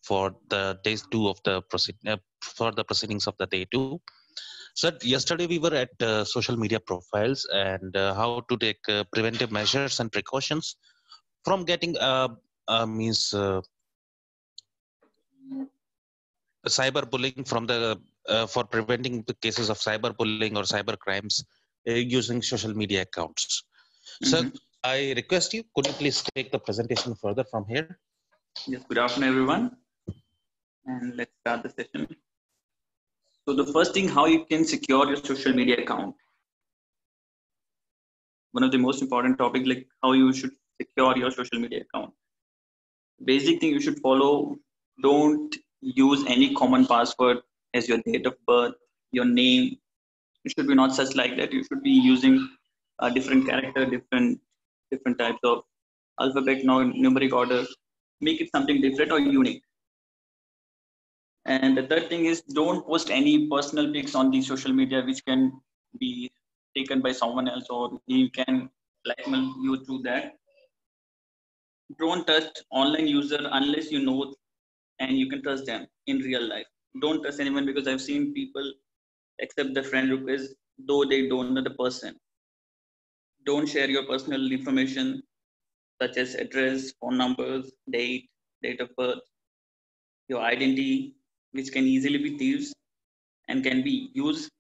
for the day two of the for the proceedings of the day two. So yesterday we were at social media profiles and how to take preventive measures and precautions from getting means cyberbullying from the for preventing the cases of cyberbullying or cyber crimes using social media accounts. So Mm-hmm. I request you, could you please take the presentation further from here? Yes, good afternoon, everyone. And let's start the session. So the first thing, how you can secure your social media account. One of the most important topic, like how you should secure your social media account. Basic thing you should follow, don't use any common password as your date of birth, your name. It should be not such like that. You should be using a different character, different types of alphabet, numeric order. Make it something different or unique. And the third thing is don't post any personal pics on the social media which can be taken by someone else or he can blackmail you through that. Don't trust online user unless you know and you can trust them in real life. Don't trust anyone because I've seen people accept the friend request though they don't know the person. Don't share your personal information such as address, phone numbers, date of birth, your identity, which can easily be thieves and can be used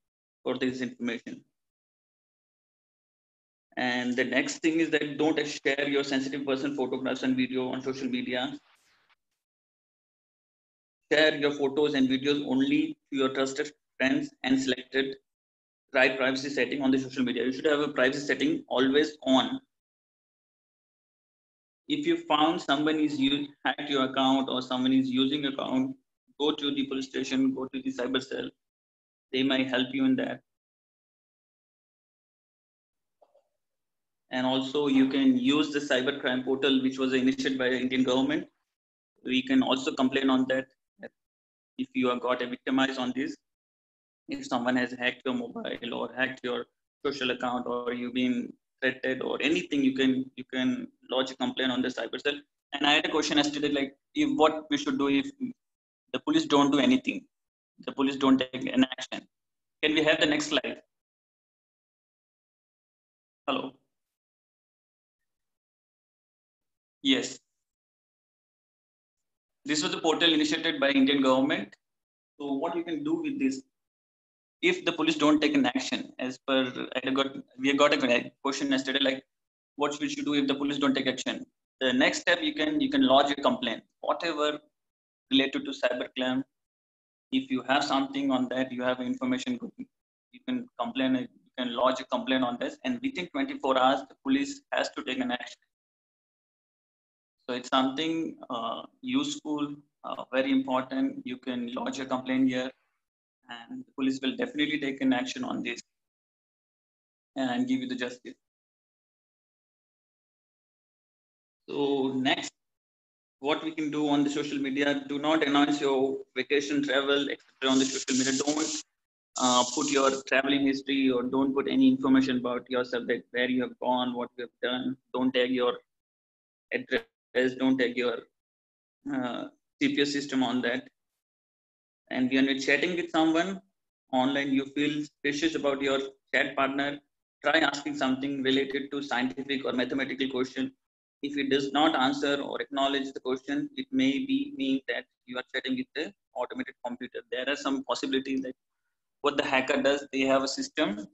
for this information. And the next thing is that don't share your sensitive personal photographs and video on social media. Share your photos and videos only to your trusted friends and selected right privacy setting on the social media. You should have a privacy setting always on. If you found someone is hacked your account or someone is using your account, go to the police station, go to the cyber cell. They might help you in that. And also you can use the cybercrime portal, which was initiated by the Indian government. We can also complain on that if you have got a victimized on this. If someone has hacked your mobile or hacked your social account or you've been threatened or anything, you can lodge a complaint on the cyber cell. And I had a question yesterday, like if what we should do if the police don't do anything, the police don't take an action. Can we have the next slide? Hello. Yes. This was a portal initiated by Indian government. So what you can do with this, if the police don't take an action, as per we got a question yesterday, like what we should do if the police don't take action. The next step you can lodge a complaint, whatever related to cybercrime. If you have something on that, you have information, you can complain. You can lodge a complaint on this, and within 24 hours, the police has to take an action. So it's something useful, very important. You can lodge a complaint here, and the police will definitely take an action on this and give you the justice. So next, what we can do on the social media, do not announce your vacation, travel, etc. on the social media. Don't put your traveling history or don't put any information about yourself, that where you have gone, what you have done. Don't tag your address, don't tag your uh, GPS system on that. And when you're chatting with someone online, you feel suspicious about your chat partner, try asking something related to scientific or mathematical question. If it does not answer or acknowledge the question, it may be mean that you are chatting with the automated computer. There are some possibilities that what the hacker does, they have a system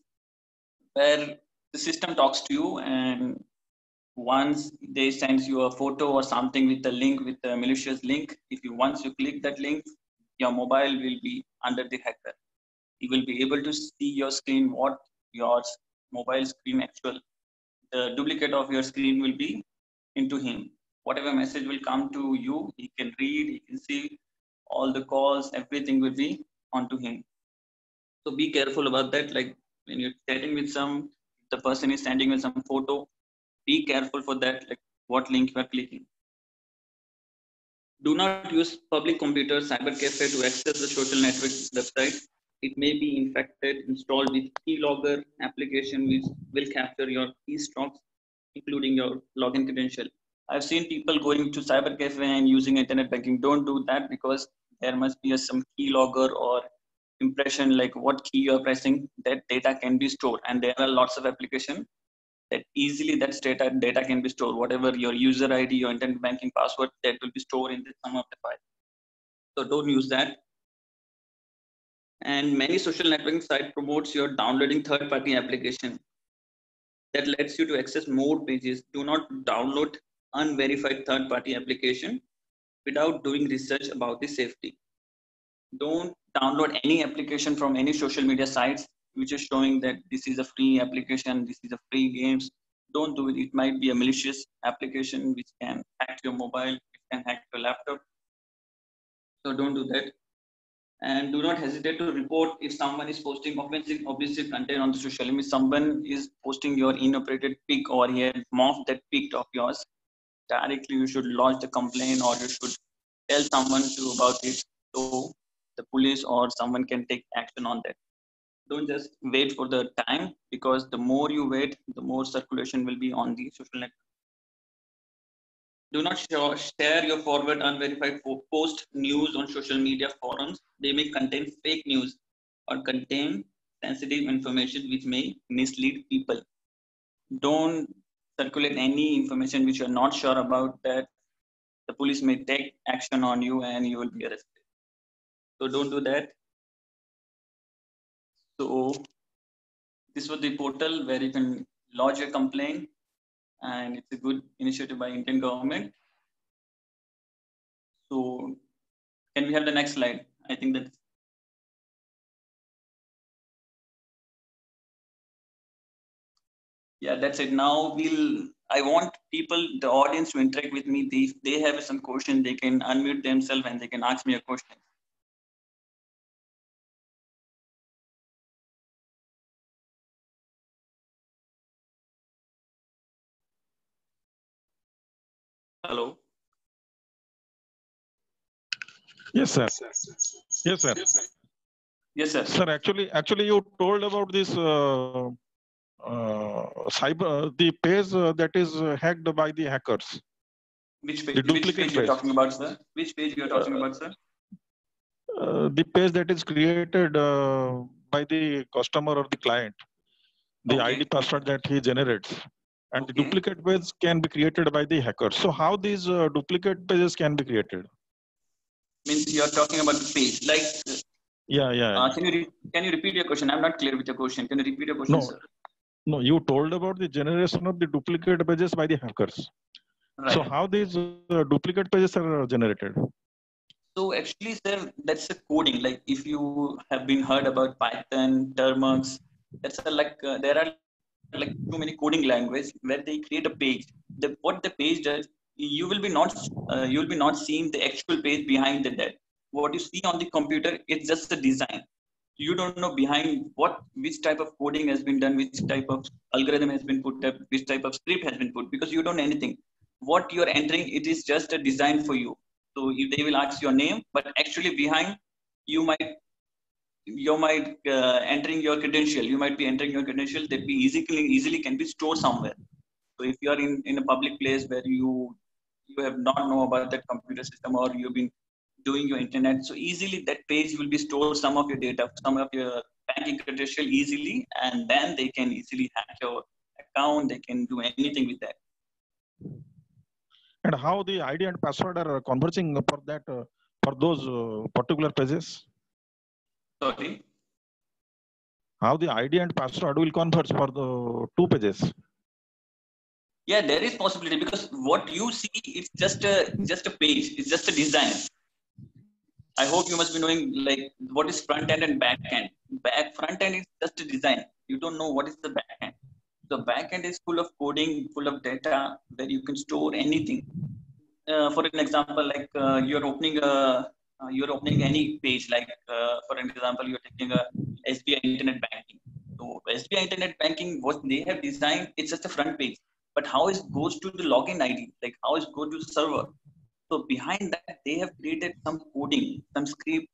where the system talks to you, and once they send you a photo or something with a link, with a malicious link, if you once you click that link, your mobile will be under the hacker. He will be able to see your screen, what your mobile screen actual, the duplicate of your screen will be into him. Whatever message will come to you, he can read, he can see all the calls, everything will be onto him. So be careful about that. Like when you're chatting with the person is sending with some photo, be careful for that, like what link you are clicking. Do not use public computer, cyber cafe to access the social network website. It may be infected, installed with keylogger application which will capture your keystrokes, including your login credential. I've seen people going to cyber cafe and using internet banking. Don't do that, because there must be some keylogger or impression, like what key you're pressing. That data can be stored, and there are lots of applications that easily that data can be stored. Whatever your user ID, your internet banking password, that will be stored in some of the file. So don't use that. And many social networking site promotes your downloading third-party application that lets you to access more pages. Do not download unverified third-party application without doing research about the safety. Don't download any application from any social media sites which is showing that this is a free application, this is a free games. Don't do it. It might be a malicious application which can hack your mobile, it can hack your laptop. So don't do that. And do not hesitate to report if someone is posting offensive content on the social media. Someone is posting your inappropriate pic, or he had morphed that pic of yours, directly you should lodge the complaint, or you should tell someone to about it, so the police or someone can take action on that. Don't just wait for the time, because the more you wait, the more circulation will be on the social network. Do not share your forward unverified post news on social media forums. They may contain fake news or contain sensitive information which may mislead people. Don't circulate any information which you're not sure about, that the police may take action on you and you will be arrested. So don't do that. So this was the portal where you can lodge a complaint, and it's a good initiative by Indian government. So can we have the next slide? I think that's yeah, that's it. Now I want people, the audience, to interact with me. If they have some question, they can unmute themselves and they can ask me a question. Hello. Yes, sir. Yes, sir. Yes, sir. Sir, actually, you told about this the page that is hacked by the hackers. Which page? The Which duplicate page you're page. talking about, sir? Which page you're talking about, sir? The page that is created by the customer or the client, the Okay. ID password that he generates, and the Okay. duplicate page can be created by the hacker. So how these duplicate pages can be created? Means you're talking about the page, like. Yeah. Can you repeat your question? I'm not clear with your question. Can you repeat your question, sir? No, you told about the generation of the duplicate pages by the hackers. Right. So how these duplicate pages are generated? So actually, sir, that's a coding. Like if you have been heard about Python, Termux, that's there are like too many coding language where they create a page. What the page does, you will be not seeing the actual page behind that. What you see on the computer, it's just a design. You don't know behind which type of coding has been done, which type of algorithm has been put up, which type of script has been put, because you don't know anything. What you're entering, it is just a design for you. So if they will ask your name, but actually behind you might entering your credential. You might be entering your credential that be easily can be stored somewhere. So if you are in a public place where you have not know about that computer system, or you've been doing your internet, so easily that page will be stored some of your data, some of your banking credential easily, and then they can easily hack your account. They can do anything with that. And how the ID and password are converging for that for those particular pages? Sorry. How the ID and password will converge for the two pages? Yeah, there is possibility, because what you see, it's just a page. It's just a design. I hope you must be knowing like what is front end and back end. Front end is just a design. You don't know what is the back end. The back end is full of coding, full of data, where you can store anything. For an example, like you're opening any page. Like for an example, you're taking a SBI Internet Banking. So SBI Internet Banking, what they have designed, it's just a front page. But how it goes to the login ID, like how it goes to the server. So behind that, they have created some coding, some script,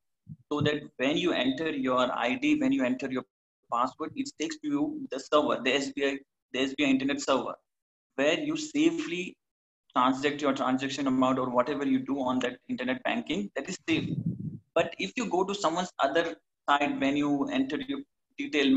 so that when you enter your ID, when you enter your password, it takes to you the server, the SBI Internet server, where you safely transact your transaction amount or whatever you do on that internet banking, that is safe. But if you go to someone's other side, when you enter your detail,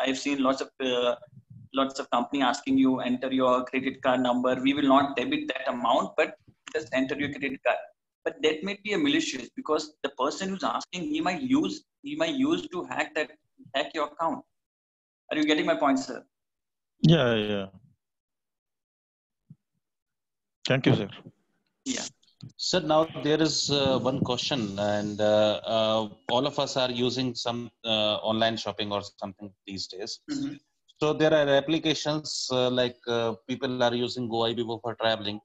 I've seen lots of company asking you enter your credit card number. We will not debit that amount, but just enter your credit card. But that may be a malicious, because the person who's asking, he might use to hack your account. Are you getting my point, sir? Yeah. Thank you, sir. Yeah. So now there is one question, and all of us are using some online shopping or something these days. Mm-hmm. So there are applications like people are using GoIbibo for traveling,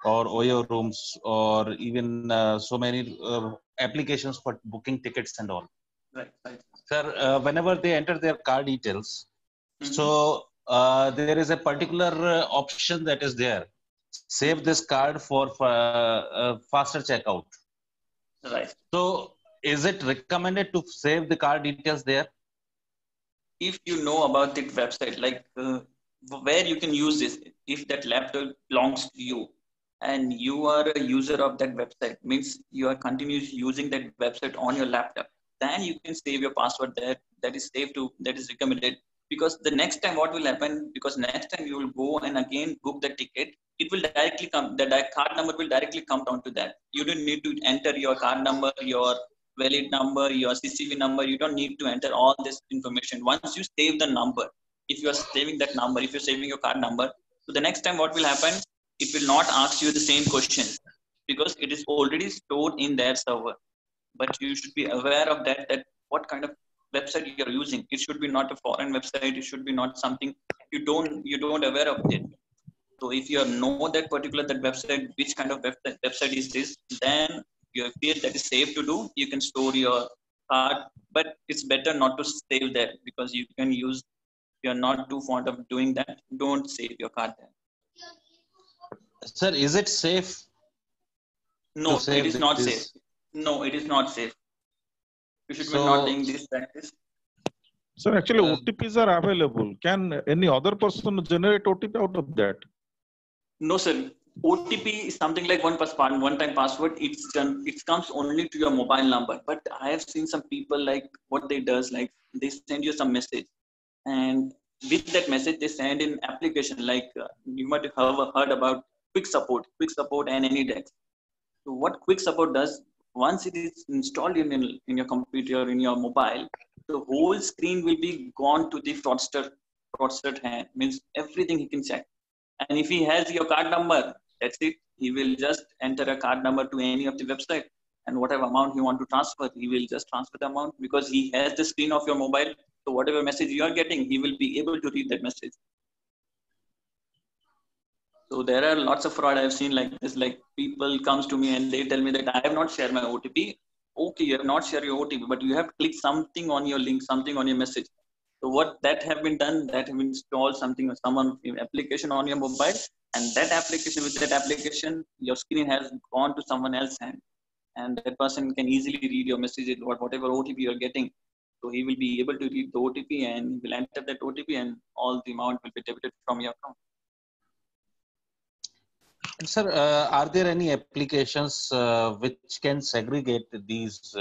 or Oyo Rooms, or even so many applications for booking tickets and all. Right. Sir, whenever they enter their car details, Mm-hmm. so there is a particular option that is there. Save this card for faster checkout. Right. So is it recommended to save the card details there? If you know about that website, like where you can use this, if that laptop belongs to you and you are a user of that website, means you are continuously using that website on your laptop, then you can save your password there. That is safe to, that is recommended. Because the next time what will happen, because next time you will go and again book the ticket, it will directly come, the card number will directly come down to that. You don't need to enter your card number, your valid number, your CCV number. You don't need to enter all this information. Once you save the number, if you are saving that number, if you're saving your card number, so the next time what will happen, it will not ask you the same question, because it is already stored in their server. But you should be aware of that what kind of website you are using. It should be not a foreign website. It should be not something you don't aware of it. So if you know that that website, which kind of website is this, then you feel that is safe to do. You can store your card, but it's better not to save there, because you can use. You're not too fond of doing that. Don't save your card there. Sir, is it safe? No, it is not safe. No, it is not safe. You should be not doing this practice. So actually, OTPs are available. Can any other person generate OTP out of that? No, sir. OTP is something like one-time password. It comes only to your mobile number. But I have seen some people, like what they does, like they send you some message, and with that message they send in application, like you might have heard about quick support and AnyDex. So what quick support does, once it is installed in your computer, in your mobile, the whole screen will be gone to the fraudster hand. Means everything he can check. And if he has your card number, that's it. He will just enter a card number to any of the website, and whatever amount you want to transfer, he will just transfer the amount, because he has the screen of your mobile. So whatever message you are getting, he will be able to read that message. So there are lots of fraud I've seen like this. Like people comes to me and they tell me that I have not shared my OTP. Okay, you have not shared your OTP, but you have clicked something on your link, something on your message. So what that have been done, that have installed something or someone application on your mobile, and that application, your screen has gone to someone else's hand, and that person can easily read your messages or whatever OTP you're getting. So he will be able to read the OTP and he will enter that OTP, and all the amount will be debited from your account. And sir, are there any applications which can segregate these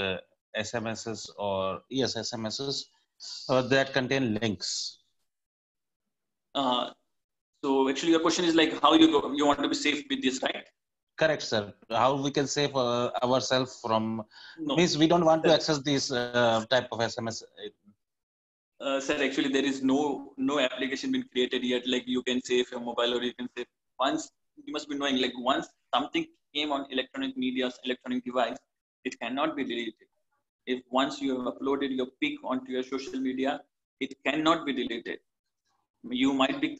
SMSs or SMSs that contain links? So actually your question is like how you want to be safe with this, right? Correct, sir. How we can save ourselves from, no. Means we don't want to access these type of SMS. Sir, actually there is no application been created yet. Like you can save your mobile, or you can save once. You must be knowing, like once something came on electronic media, electronic device, it cannot be deleted. If once you have uploaded your pic onto your social media, it cannot be deleted. You might be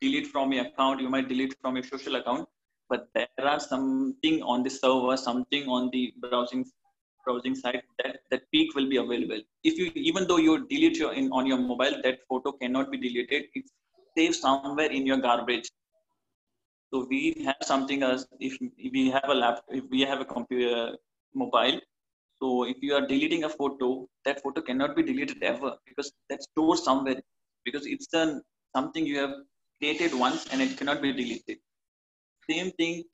delete from your account, you might delete from your social account, but there are something on the server, something on the browsing site that peak will be available. If you, even though you delete on your mobile, that photo cannot be deleted. It's saved somewhere in your garbage. So we have something as if we have a laptop, if we have a computer, mobile. So if you are deleting a photo, that photo cannot be deleted ever, because that's stored somewhere, because it's something you have created once and it cannot be deleted. Same thing,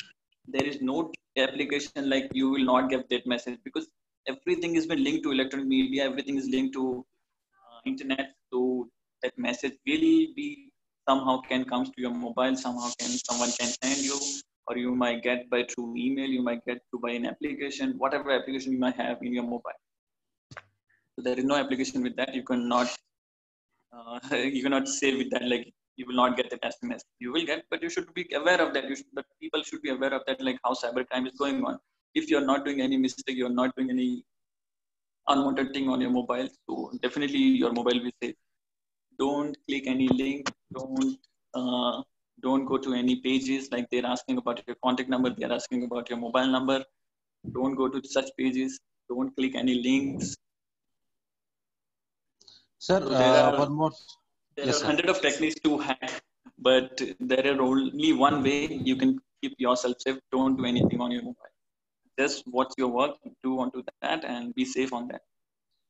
there is no application like you will not get that message, because everything has been linked to electronic media, everything is linked to internet. So that message will be somehow can comes to your mobile, somehow can someone can send you, or you might get by through email, you might get through by an application, whatever application you might have in your mobile. So there is no application with that. You cannot you cannot say with that like you will not get that SMS. You will get, but you should be aware of that. But people should be aware of that, like how cybercrime is going on. If you're not doing any mistake, you're not doing any unwanted thing on your mobile, so definitely your mobile will be safe. Don't click any link. Uh, don't go to any pages like they're asking about your contact number. They're asking about your mobile number. Don't go to such pages. Don't click any links. Sir, So there one more. are Yes, sir. hundreds of techniques to hack, but there are only one way you can keep yourself safe. Don't do anything on your mobile. Just watch your work, do onto that, and be safe on that.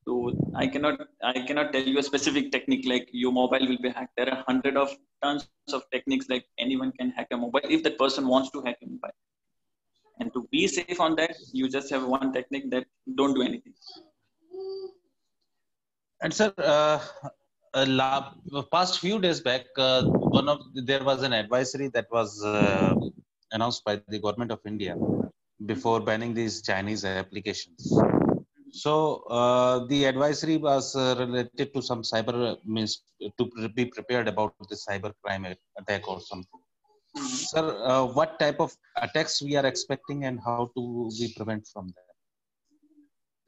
So I cannot tell you a specific technique like your mobile will be hacked. There are hundred of tons of techniques like anyone can hack a mobile if that person wants to hack a mobile. And to be safe on that, you just have one technique, that don't do anything. And sir, past few days back, there was an advisory that was announced by the government of India before banning these Chinese applications. So the advisory was related to some cyber means to be prepared about the cyber crime attack or something. Sir, what type of attacks we are expecting and how to we prevent from that?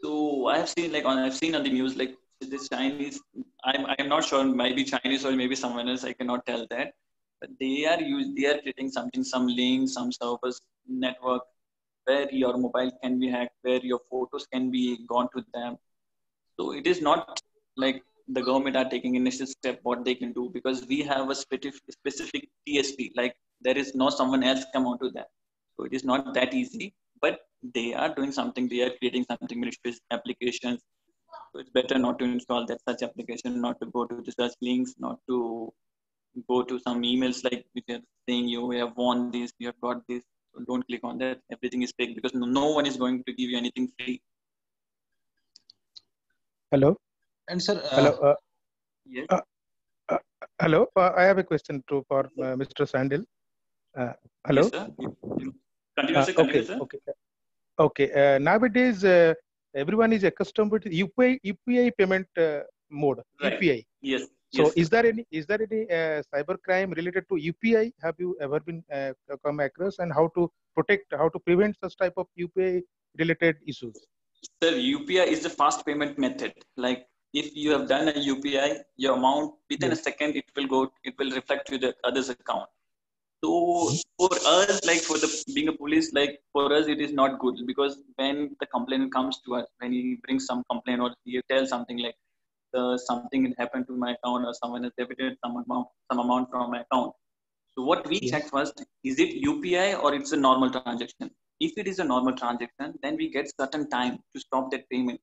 So I've seen on the news like this Chinese. I'm not sure. Maybe Chinese or maybe someone else. I cannot tell that. But they are creating something, some links, some servers network where your mobile can be hacked, where your photos can be gone to them. So it is not like the government are taking initial step what they can do, because we have a specific TSP. Like there is no someone else come onto that. So it is not that easy. But they are doing something. They are creating something malicious applications. So it's better not to install that such application, not to go to the such links, not to go to some emails like which are saying you have won this, you have got this. So don't click on that. Everything is fake, because no one is going to give you anything free. Hello. And sir, Hello. Yes. Hello. I have a question for Mr. Sandil. Hello. Yes, sir. Continue, sir. Continue, Okay. sir. Okay. Nowadays, everyone is accustomed with UPI payment mode. Right. UPI. Yes. So yes, is there any cyber crime related to UPI? Have you ever been come across, and how to prevent such type of UPI related issues? Sir, UPI is the fast payment method. Like if you have done a UPI, your amount within a second it will reflect to the other's account. So for us, like for the being a police, like for us it is not good, because when the complaint comes to us, when he brings some complaint or he tells something like something had happened to my account or someone has debited some amount from my account. So what we check first, is it UPI or it's a normal transaction? If it is a normal transaction, then we get certain time to stop that payment.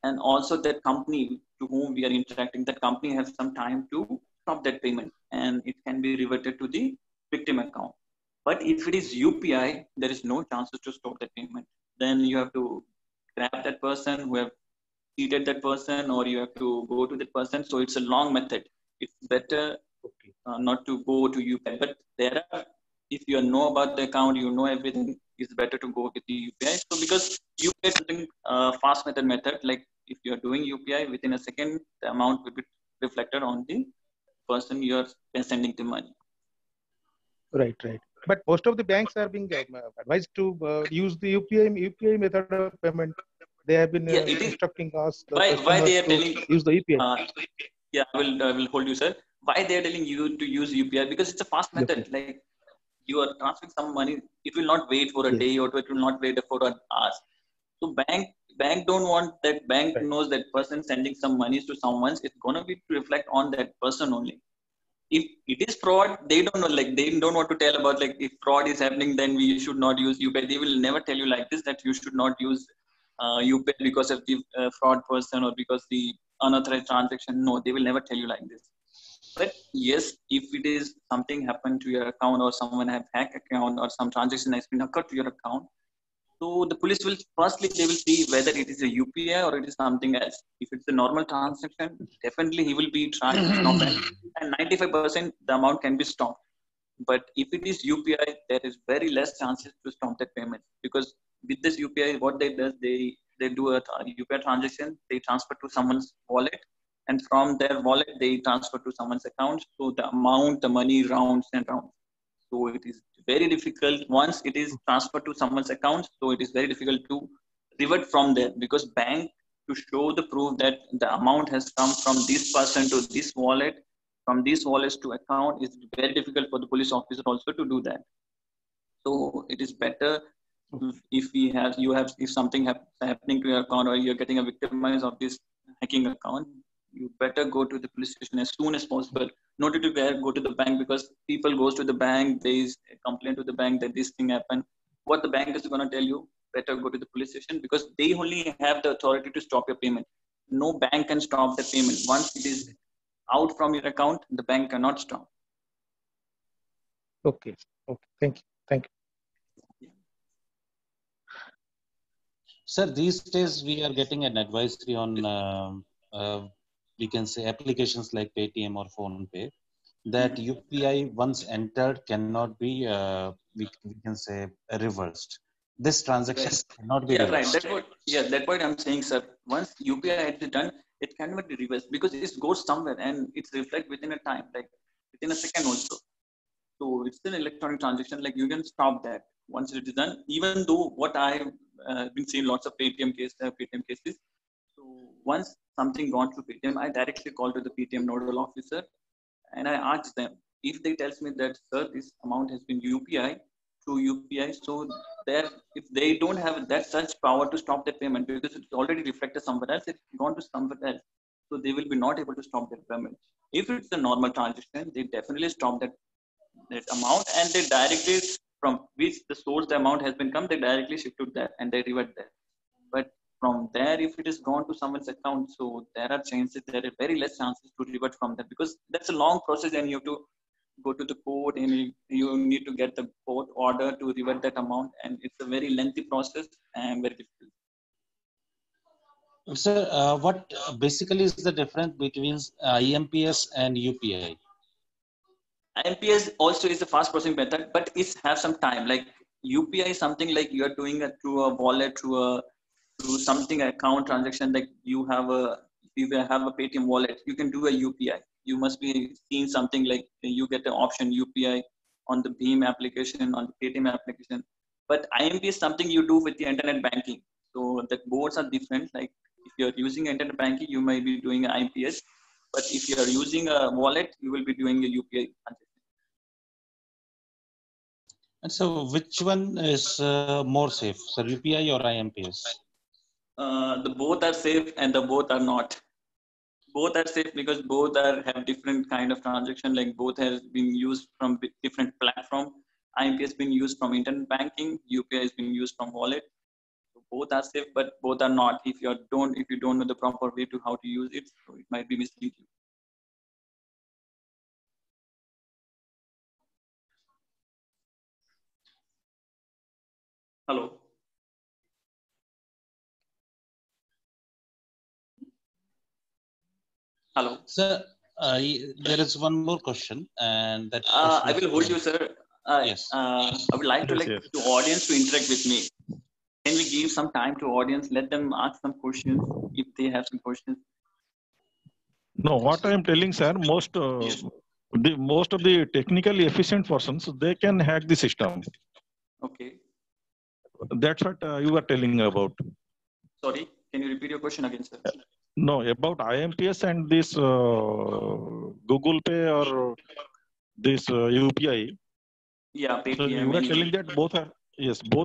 And also that company to whom we are interacting, that company has some time to stop that payment, and it can be reverted to the victim account. But if it is UPI, there is no chances to stop that payment. Then you have to grab that person who have cheated that person, or you have to go to that person. So it's a long method. It's better not to go to UPI. But there are, if you know about the account, you know everything, it's better to go with the UPI. So because UPI is something fast method, like if you are doing UPI within a second, the amount will be reflected on the person you are sending the money. Right. But most of the banks are being advised to use the UPI method of payment. They have been instructing us. Why they are telling use the UPI? Yeah, I will hold you, sir. Why they are telling you to use UPI? Because it's a fast method. Okay. Like you are transferring some money, it will not wait for a day, or it will not wait for an hour. So bank don't want that. Bank knows that person sending some money to someone, it's gonna be to reflect on that person only. If it is fraud, they don't know. Like they don't want to tell about like if fraud is happening, then we should not use UPI. They will never tell you like this, that you should not use UPI because of the fraud person or because the unauthorized transaction. No, they will never tell you like this. But yes, if it is something happened to your account or someone have hacked account or some transaction has been occurred to your account, so the police will firstly they will see whether it is a UPI or it is something else. If it's a normal transaction, definitely he will be trying to stop it, and 95% the amount can be stopped. But if it is UPI, there is very less chances to stop that payment, because with this UPI, what they does, they do a UPI transaction, they transfer to someone's wallet, and from their wallet they transfer to someone's account. So the amount, the money rounds and rounds. So it is very difficult once it is transferred to someone's account. So it is very difficult to revert from there, because bank to show the proof that the amount has come from this person to this wallet, from these wallets to account, is very difficult for the police officer also to do that. So it is better if if something happening to your account, or you're getting a victimized of this hacking account, you better go to the police station as soon as possible. Not to go to the bank, because people goes to the bank, they complain to the bank that this thing happened. What the bank is going to tell you, better go to the police station, because they only have the authority to stop your payment. No bank can stop the payment. Once it is out from your account, the bank cannot stop. Okay. Okay. Thank you. Thank you. Sir, these days we are getting an advisory on we can say applications like Paytm or PhonePe, that UPI once entered cannot be we can say reversed. This transaction cannot be reversed. Right. That's what I'm saying, sir. Once UPI is done, it cannot be reversed, because it goes somewhere and it's reflect within a time, like within a second also. So it's an electronic transaction, like you can stop that once it is done. Even though what I've been seeing lots of Paytm cases. So once something gone through Paytm, I directly call to the Paytm nodal officer, and I ask them. If they tells me that, sir, this amount has been through UPI, so there, if they don't have that such power to stop that payment, because it's already reflected somewhere else, it's gone to somewhere else, so they will be not able to stop that payment. If it's a normal transaction, they definitely stop that amount, and they directly, from which the source the amount has been come, they directly shift to that and they revert that. But from there, if it is gone to someone's account, so there are very less chances to revert from that, because that's a long process and you have to go to the court and you need to get the court order to revert that amount, and it's a very lengthy process and very difficult. Sir, what basically is the difference between IMPS and UPI? IMPS also is a fast processing method, but it has some time. Like UPI is something like you are doing it through a wallet, through something account transaction. Like if you have a Paytm wallet, you can do a UPI. You must be seeing something like you get the option UPI on the Beam application, on the Paytm application. But IMPS is something you do with the internet banking. So the boards are different. Like if you're using internet banking, you might be doing IMPS. But if you are using a wallet, you will be doing a UPI transaction. And so, which one is more safe, sir, UPI or IMPS? The both are safe and the both are not. Both are safe because both have different kind of transaction. Like both has been used from different platform. IMPS has been used from internet banking. UPI has been used from wallet. So both are safe, but both are not. If you don't know the proper way to how to use it, so it might be misleading you. Hello. Hello. Sir, there is one more question, and that I will hold you, sir. Yes. I would like to to audience to interact with me. Can we give some time to audience? Let them ask some questions if they have some questions. No, what I am telling, sir, most of the technically efficient persons, they can hack the system. Okay. That's what you were telling about. Sorry, can you repeat your question again, sir? No, about IMPS and this Google Pay or this UPI. Yeah, Paytm. So you were telling that both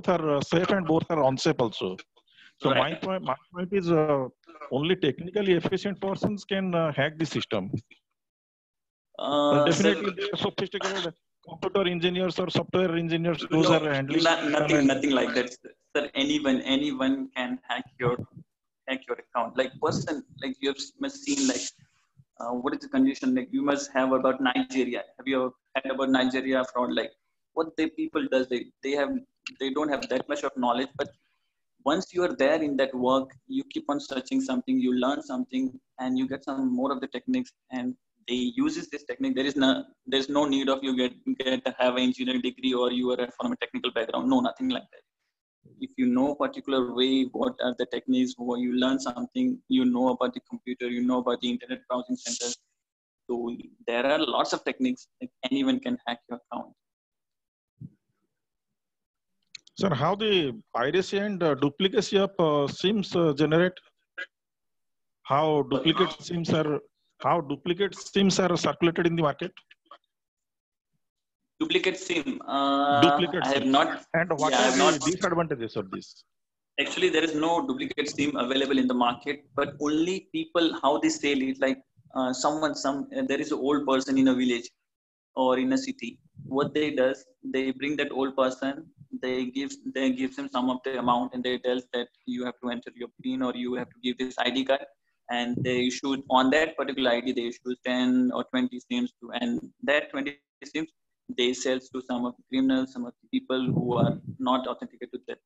are safe and both are unsafe also. So right. my point is only technically efficient persons can hack the system. Definitely, they are sophisticated computer engineers or software engineers. Those are handling. Nothing like that, sir. Anyone can hack your account. Like person, like you have seen, like what is the condition? Like you must have about Nigeria. Have you ever heard about Nigeria fraud? Like what the people does, they don't have that much of knowledge, but once you are there in that work, you keep on searching something, you learn something, and you get some more of the techniques. And they uses this technique. There's no need of you get to have an engineering degree or you are from a technical background. No, nothing like that. If you know particular way, what are the techniques, or you learn something, you know about the computer, you know about the internet browsing centers. So there are lots of techniques that anyone can hack your account. Sir, how the piracy and duplicacy of SIMs generate? How duplicate SIMs are circulated in the market? Duplicate SIM. Duplicate I have SIMs. not. And what Yeah, I are have the not. disadvantages of this? Actually, there is no duplicate SIM available in the market, but only people how they sell it. Like there is an old person in a village or in a city. What they does, they bring that old person. They gives him some of the amount, and they tell that you have to enter your PIN or you have to give this ID card. And they issue on that particular ID, they issue 10 or 20 SIMs to, and that 20 SIMs they sell to some of the criminals, some of the people who are not authenticated to that.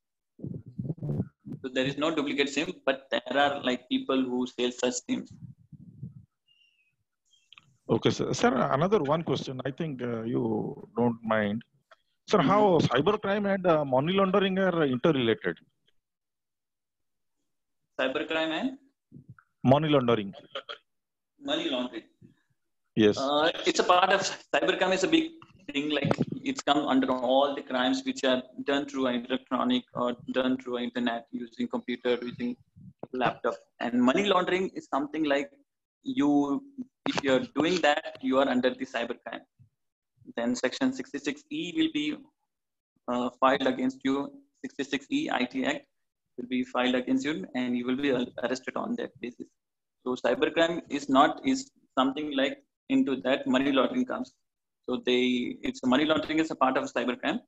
So there is no duplicate SIM, but there are like people who sell such SIMs. Okay, sir. Sir, another one question. I think you don't mind. Sir, how cybercrime and money laundering are interrelated? Cybercrime and money laundering. Money laundering. Yes. It's a part of cybercrime. Is a big thing. Like it's come under all the crimes which are done through electronic or done through internet, using computer, using laptop. And money laundering is something like if you're doing that, you are under the cybercrime. Then Section 66E will be filed against you. 66E IT Act will be filed against you, and you will be arrested on that basis. So cybercrime is something like into that money laundering comes. So money laundering is a part of cybercrime.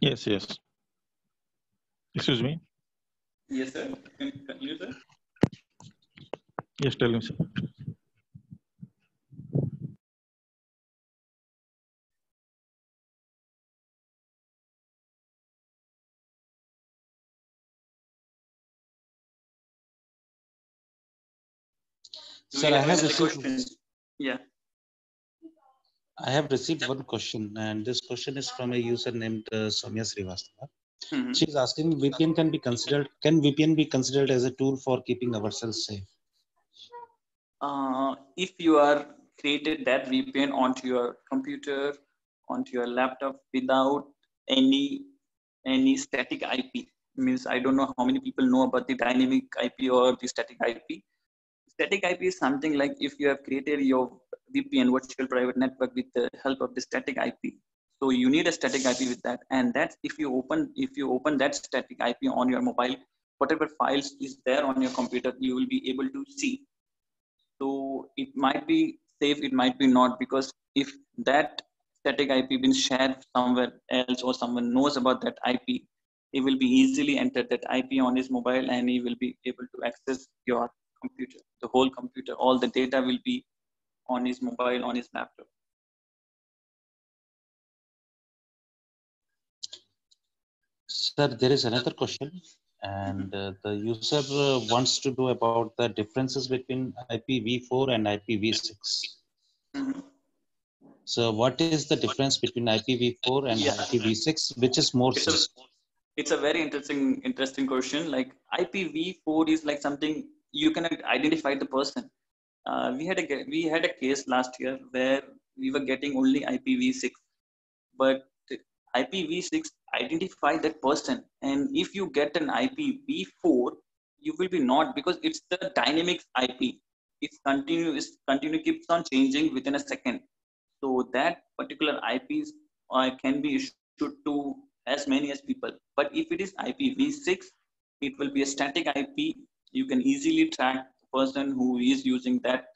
Yes. Excuse me. Yes, sir. Can you continue, sir? Yes, tell me, sir. Sir, I have received. Yeah. I have received one question, and this question is from a user named Soumya Srivastava. She's asking, can VPN be considered as a tool for keeping ourselves safe? If you are created that VPN onto your computer, onto your laptop without any static IP, means I don't know how many people know about the dynamic IP or the static IP. Static IP is something like if you have created your VPN, virtual private network, with the help of the static IP. So you need a static IP with that, and that's if you open that static IP on your mobile, whatever files is there on your computer, you will be able to see. So it might be safe, it might be not, because if that static IP been shared somewhere else or someone knows about that IP, he will be easily enter that IP on his mobile, and he will be able to access your computer, the whole computer. All the data will be on his mobile, on his laptop. Sir, there is another question, and the user wants to know about the differences between IPv4 and IPv6. So what is the difference between IPv4 and IPv6, which is more safe? It's a very interesting question. Like IPv4 is like something you can identify the person. We had a case last year where we were getting only IPv6, but IPv6 identify that person. And if you get an IPv4, you will be not, because it's the dynamic IP. It's continue keeps on changing within a second. So that particular IPs can be issued to as many as people. But if it is IPv6, it will be a static IP. You can easily track the person who is using that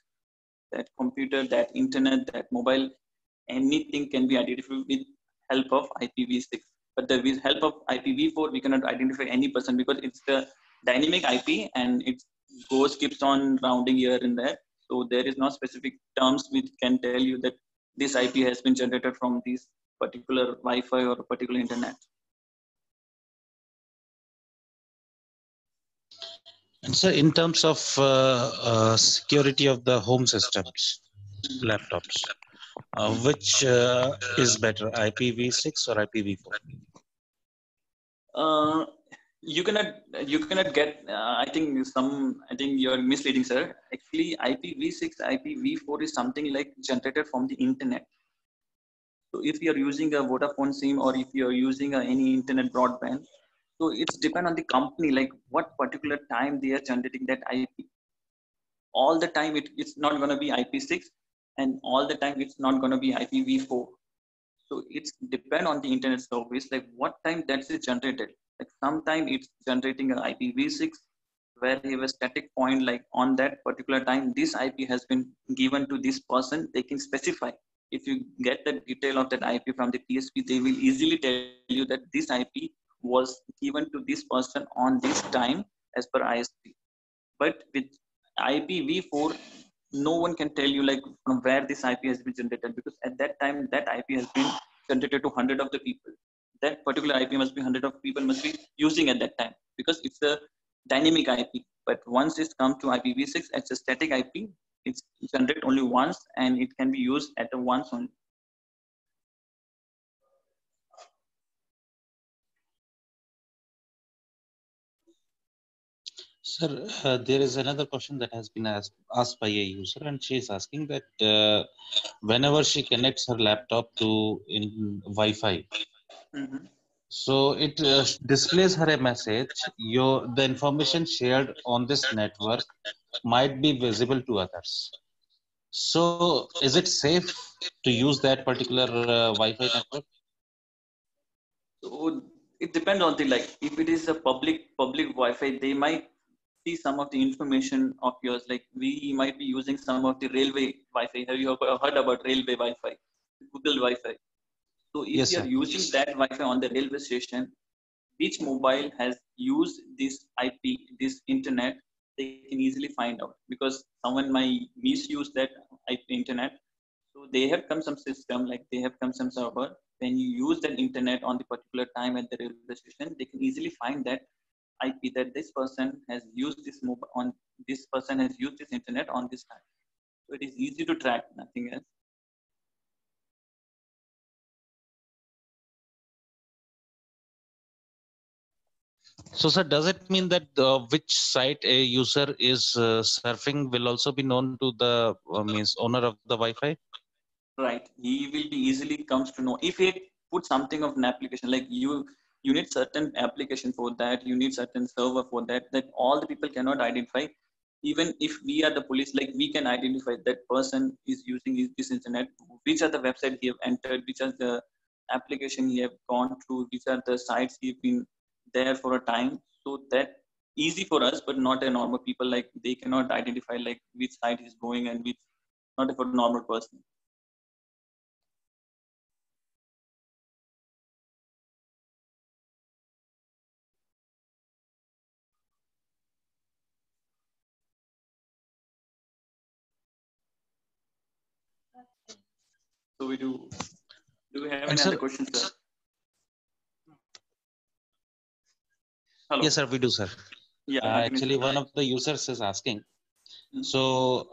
computer, that internet, that mobile. Anything can be identified with help of IPv6. But with help of IPv4, we cannot identify any person because it's the dynamic IP and it's ghost keeps on rounding here and there. So there is no specific terms which can tell you that this IP has been generated from this particular Wi-Fi or a particular internet. And so in terms of security of the home systems, laptops, which is better, IPv6 or IPv4? You cannot get. I think you're misleading, sir. Actually, IPv6, IPv4 is something like generated from the internet. So if you're using a Vodafone SIM or if you're using any internet broadband, so it's depend on the company, like what particular time they are generating that IP. All the time it's not going to be IP6, and all the time it's not going to be IPv4. So it's depend on the internet service, like what time that's generated. Like sometime it's generating an IPv6 where you have a static point, like on that particular time this IP has been given to this person. They can specify. If you get the detail of that IP from the TSP, they will easily tell you that this IP was given to this person on this time as per ISP. But with IPv4, no one can tell you like from where this IP has been generated, because at that time that IP has been generated to 100 of the people. That particular IP must be 100 of people must be using at that time, because it's a dynamic IP. But once it's come to IPv6, it's a static IP. It's generated only once and it can be used at a once only. Sir, there is another question that has been asked by a user, and she is asking that whenever she connects her laptop to Wi-Fi, so it displays her a message. The information shared on this network might be visible to others. So is it safe to use that particular Wi-Fi network? So it depends on the, like, if it is a public Wi-Fi, they might see some of the information of yours. Like we might be using some of the railway Wi-Fi. Have you heard about railway Wi-Fi? Google Wi-Fi. So if Yes, you are sir. using that Wi-Fi on the railway station, which mobile has used this IP, this internet, they can easily find out, because someone might misuse that IP internet. So they have come some system, like they have come some server. When you use that internet on the particular time at the railway station, they can easily find that IP, that this person has used this mobile on, this person has used this internet on this time. So it is easy to track, nothing else. So, sir, does it mean that which site a user is surfing will also be known to the means owner of the Wi-Fi? Right. He will be easily comes to know if he put something of an application, like you need certain application for that, you need certain server for that, that all the people cannot identify. Even if we are the police, like we can identify that person is using this internet, which are the website he have entered, which are the application he have gone through, which are the sites he been there for a time. So that easy for us, but not a normal people, like they cannot identify like which site is going and which not for a normal person. So we do. Do we have And any sir, other questions, sir? Hello. yes, sir, we do, sir. Yeah, Actually, one of the users is asking. So,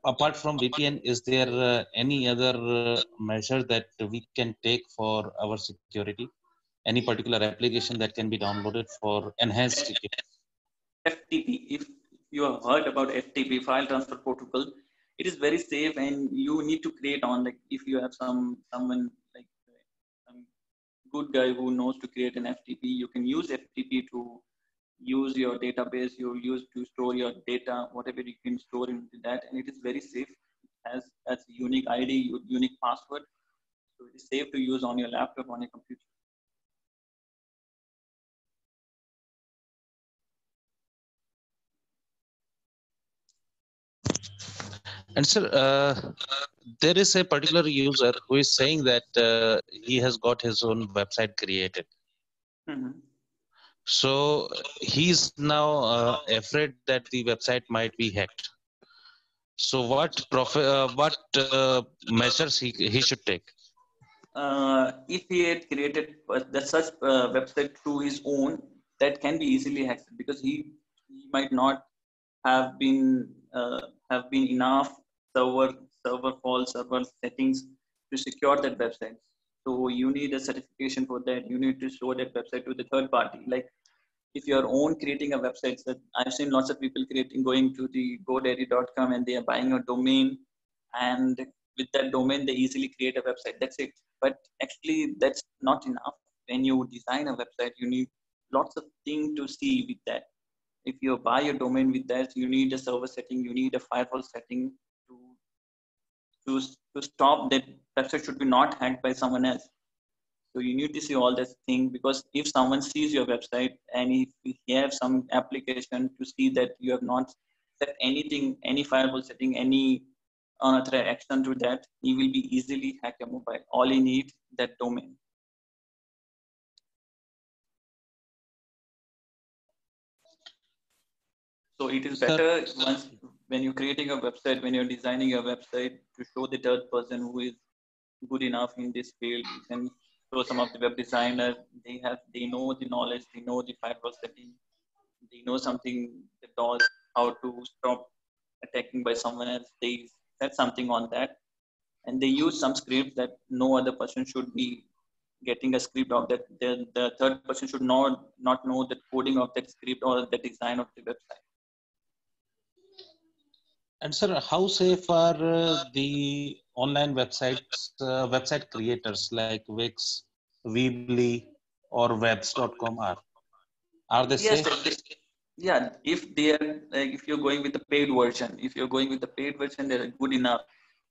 apart from VPN, is there any other measure that we can take for our security? Any particular application that can be downloaded for enhanced security? FTP. If you have heard about FTP, file transfer protocol, it is very safe, and you need to create on, like if you have someone like some good guy who knows to create an FTP, you can use FTP to use your database. You use to store your data, whatever you can store into that, and it is very safe. As a unique ID, unique password, so it is safe to use on your laptop, on your computer. And sir, there is a particular user who is saying that he has got his own website created. So he's now afraid that the website might be hacked. So what measures he should take? If he had created such website to his own, that can be easily hacked because he might not have been enough server server settings to secure that website. So you need a certification for that. You need to show that website to the third party. Like if you're own creating a website, that I've seen lots of people creating, going to the godaddy.com and they are buying a domain, and with that domain they easily create a website, that's it. But actually that's not enough. When you design a website, you need lots of things to see with that. If you buy a domain with that, you need a server setting, you need a firewall setting to to stop that website should be not hacked by someone else. So you need to see all this thing, because if someone sees your website and if you have some application to see that you have not set anything, any firewall setting, any unauthorized action to that, he will be easily hack your mobile. All you need that domain. So it is Sir, better once when you're creating a website, when you're designing a website, to show the third person who is good enough in this field. You can show some of the web designers. They know the knowledge, they know the firewall setting, they know something that does how to stop attacking by someone else. They set something on that, and they use some script that no other person should be getting a script of that. The third person should not know the coding of that script or the design of the website. and sir, how safe are the online website creators like Wix, Weebly, or Webs.com are they Yes, safe? yeah. If they are like, if you're going with the paid version, if you're going with the paid version, they're good enough.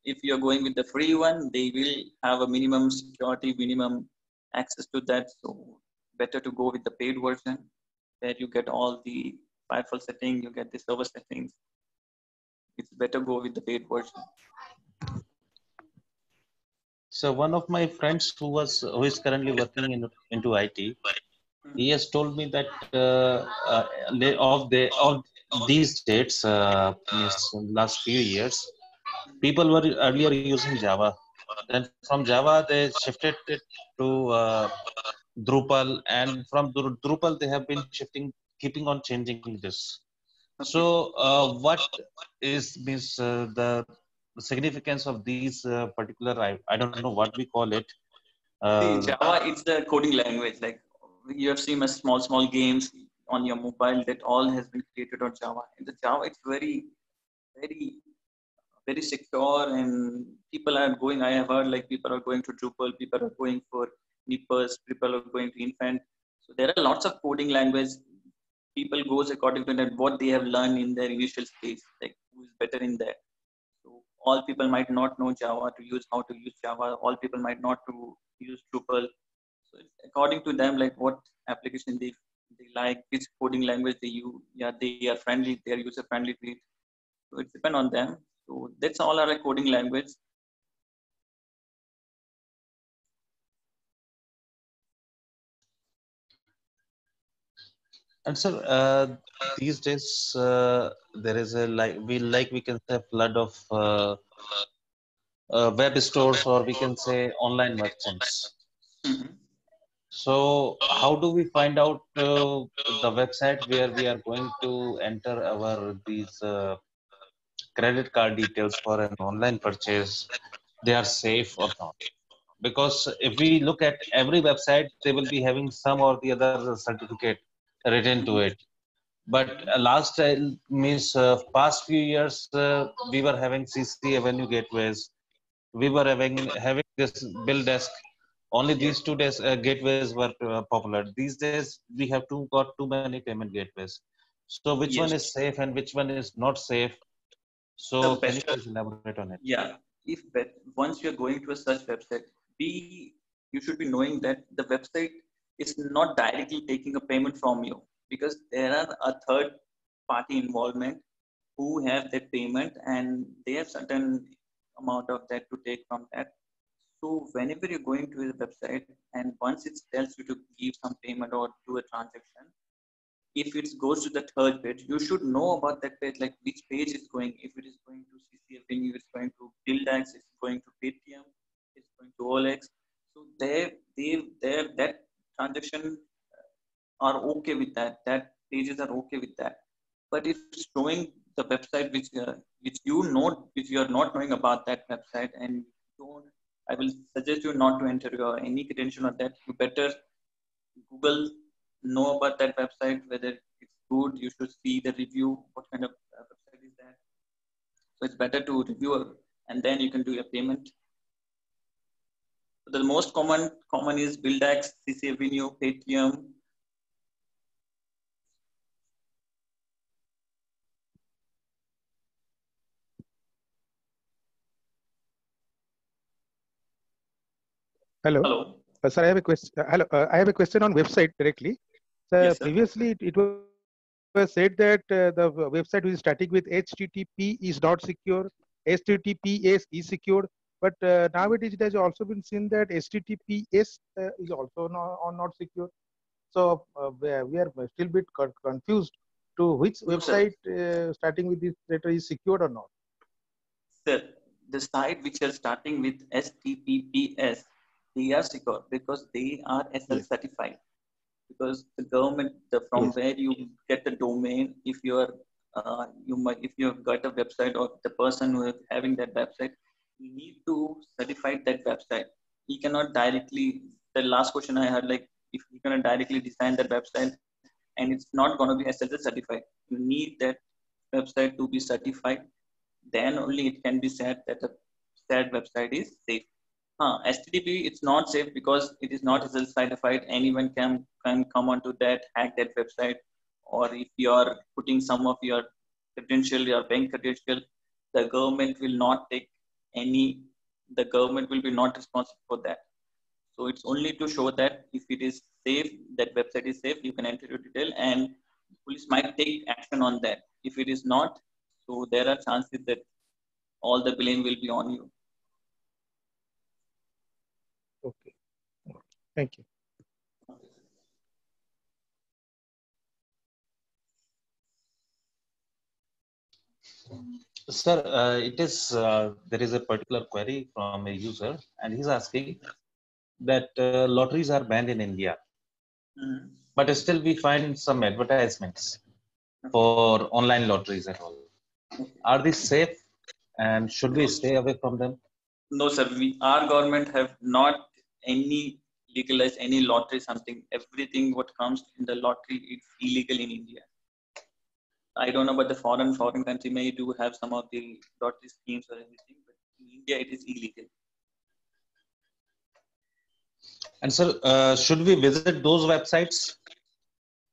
If you're going with the free one, they will have a minimum security, minimum access to that. So better to go with the paid version, where you get all the firewall setting, you get the server settings. It's better go with the paid version. So one of my friends who is currently working into IT, he has told me that of these dates, means last few years, people were earlier using Java. Then from Java they shifted it to Drupal, and from Drupal they have been shifting, keeping on changing this. Okay. So what is means the significance of these particular, I don't know what we call it. See, Uh, Java, it's the coding language. Like you have seen a small games on your mobile that all has been created on Java. And the Java, it's very very secure, and people are going. I have heard like people are going to Drupal, people are going for Nippers, people are going to Infant. So there are lots of coding language. People goes according to that what they have learned in their initial stage, like who is better in that. So all people might not know Java to use how to use Java. All people might not to use Drupal. So it's according to them, like what application they like, which coding language they use. Yeah, they are friendly. They are user friendly to it. So it depends on them. So that's all our coding language. and sir, these days there is a we can say flood of web stores, or we can say online merchants. Mm-hmm. So how do we find out the website where we are going to enter our these credit card details for an online purchase, they are safe or not? Because if we look at every website, they will be having some or the other certificate written to it. But last means past few years, we were having CC Avenue gateways. We were having this bill desk. Only Yes. these two days gateways were popular. These days we have got too many payment gateways. So which one Yes. is safe and which one is not safe? So The can you better. please elaborate on it? Yeah. Once you're going to a such website, be you should be knowing that the website is not directly taking a payment from you, because there are a third party involvement who have that payment, and they have certain amount of that to take from that. So whenever you're going to the website and once it tells you to give some payment or do a transaction, if it goes to the third page, you should know about that page, like which page is going. If it is going to CCAvenue, it's going to BillDAX, it's going to Paytm, it's going to OLX. So that transaction are okay with that. That pages are okay with that. But if it's showing the website which you are not knowing about that website, and don't, I will suggest you not to enter your any credential on that. You better Google, know about that website, whether it's good. You should see the review. What kind of website is that? So it's better to review, and then you can do your payment. So the most common is BillDAX, CCAvenue, Paytm. Hello. Hello. Sir, I have a question. Hello. I have a question on website directly. So Yes, sir. previously it was said that the website which is starting with HTTP is not secure, HTTPS is secure. But nowadays it has also been seen that HTTPS is also not secure. So we are still a bit confused to which No, website starting with this letter is secured or not. Sir, the site which are starting with HTTPS, they are secure because they are SL certified. Because the government, from where you get the domain, if you are if you have got a website, or the person who is having that website, you need to certify that website. He cannot directly. The last question I had, like, if you cannot directly design that website and it's not going to be SSL certified, you need that website to be certified. Then only it can be said that the said website is safe. HTTP, it's not safe because it is not SSL certified. Anyone can come onto that, hack that website, or if you are putting some of your credential, your bank credential, the government will not take any. The government will be not responsible for that. So it's only to show that if it is safe, that website is safe, you can enter your detail, and police might take action on that. If it is not, so there are chances that all the blame will be on you. Okay. Thank you. Sir, there is a particular query from a user, and he's asking that lotteries are banned in India, but still we find some advertisements for online lotteries and all. Are these safe, and should we stay away from them? No, sir. Our government have not any legalized any lottery something. Everything what comes in the lottery, it's illegal in India. I don't know about the foreign country may do have some of the lottery schemes or anything, but in India it is illegal. And sir, should we visit those websites?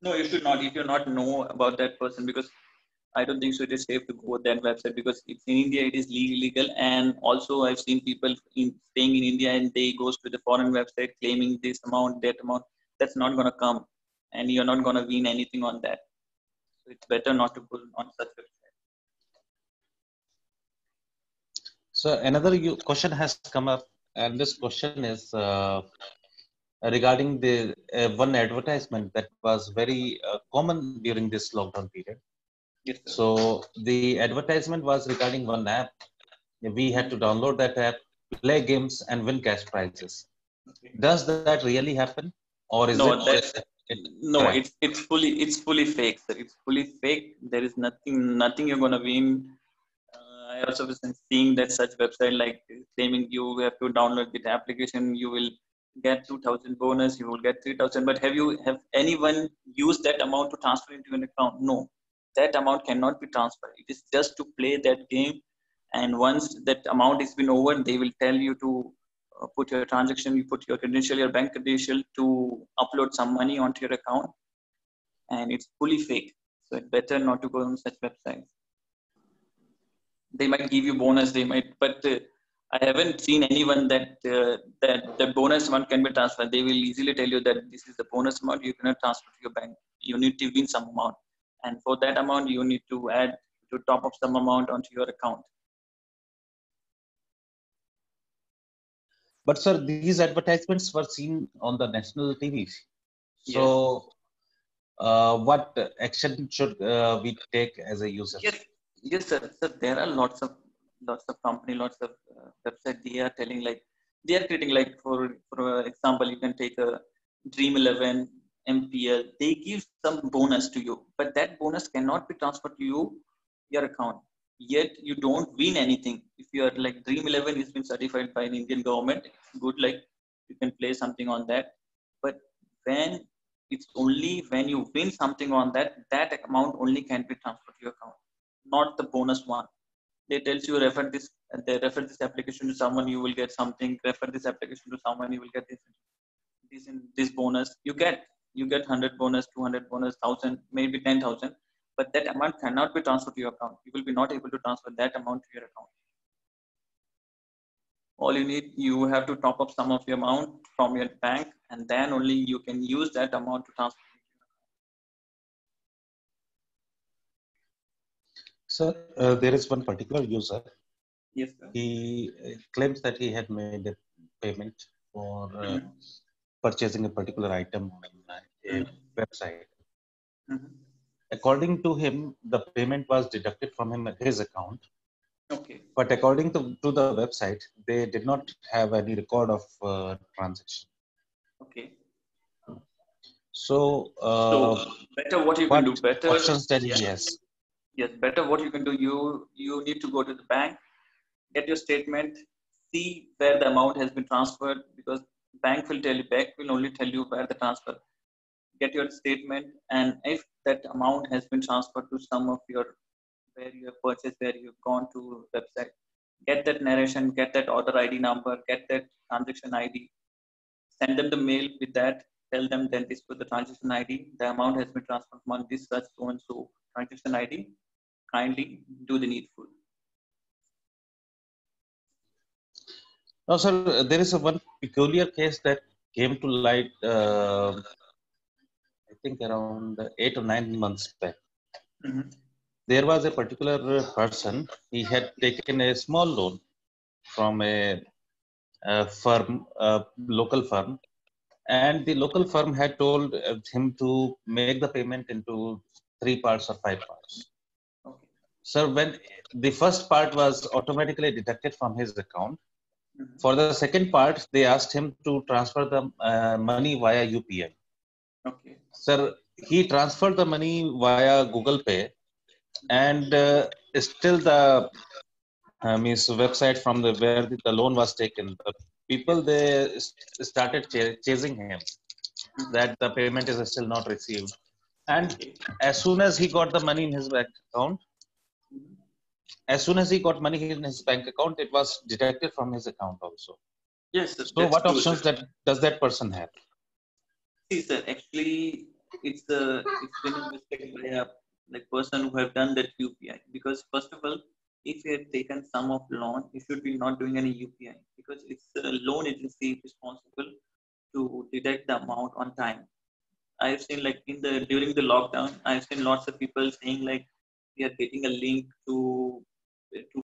No, you should not. If you not know about that person, because I don't think so it is safe to go that website, because it's in India it is legal. And also I've seen people staying in India and they goes to the foreign website claiming this amount, that amount. That's not gonna come, and you're not gonna win anything on that. So it's better not to go on such website. So another question has come up, and this question is regarding the one advertisement that was very common during this lockdown period. Yes, sir. So the advertisement was regarding one app. We had to download that app, play games, and win cash prizes. Okay. Does that really happen, or is No, it just no, it's fully fake, sir. It's fully fake. There is nothing you're gonna win. I also was seeing that such website like claiming you have to download the application, you will get 2,000 bonus, you will get 3,000. But have anyone used that amount to transfer into an account? No, that amount cannot be transferred. It is just to play that game, and once that amount has been over, they will tell you to put your transaction, you put your credential, your bank credential to upload some money onto your account, and it's fully fake. So it's better not to go on such websites. They might give you bonus, they might, but I haven't seen anyone that the bonus amount can be transferred. They will easily tell you that this is the bonus amount, you cannot transfer to your bank. You need to win some amount, and for that amount, you need to top up some amount onto your account. But sir, these advertisements were seen on the national TV. So what action should we take as a user? Yes, sir. So there are lots of company, lots of website. They are telling like they are creating like for example, you can take a Dream 11 MPL. They give some bonus to you, but that bonus cannot be transferred to your account. Yet you don't win anything if you are like Dream 11 has been certified by an Indian government. It's good, like you can play something on that, but when it's only when you win something on that amount only can be transferred to your account, not the bonus one. They tells you they refer this application to someone, you will get something. Refer this application to someone, you will get this bonus. You get 100 bonus, 200 bonus, 1,000, maybe 10,000, but that amount cannot be transferred to your account. You will be not able to transfer that amount to your account. All you need, you have to top up some of your amount from your bank, and then only you can use that amount to transfer. Sir, there is one particular user. Yes, sir. He claims that he had made a payment for purchasing a particular item on a website. According to him, the payment was deducted from his account. Okay. But according to the website, they did not have any record of transaction. Okay. So, better what you can do. Better options that he has. Yes, better what you can do. You need to go to the bank, get your statement, see where the amount has been transferred, because bank will only tell you where the transfer. Get your statement, and if that amount has been transferred to some of your where you have purchased, where you've gone to website, get that narration, get that order ID number, get that transaction ID, send them the mail with that, tell them that this was the transaction ID, the amount has been transferred from this such so and so transaction ID, kindly do the needful. Now, sir, there is one peculiar case that came to light, I think around 8 or 9 months back. There was a particular person, he had taken a small loan from a firm, a local firm, and the local firm had told him to make the payment into 3 parts or 5 parts. Okay. So when the first part was automatically deducted from his account, for the second part, they asked him to transfer the money via UPI. Okay. Sir, he transferred the money via Google Pay, and still the means website from where the loan was taken, the people they started chasing him that the payment is still not received, and as soon as he got the money in his bank account, it was deducted from his account also. Yes, sir, so what options does that person have? See, sir, actually, it's been investigated by a person who have done that UPI, because first of all, if you have taken sum of loan, you should be not doing any UPI, because it's a loan agency responsible to deduct the amount on time. I've seen like during the lockdown, I've seen lots of people saying like we are getting a link to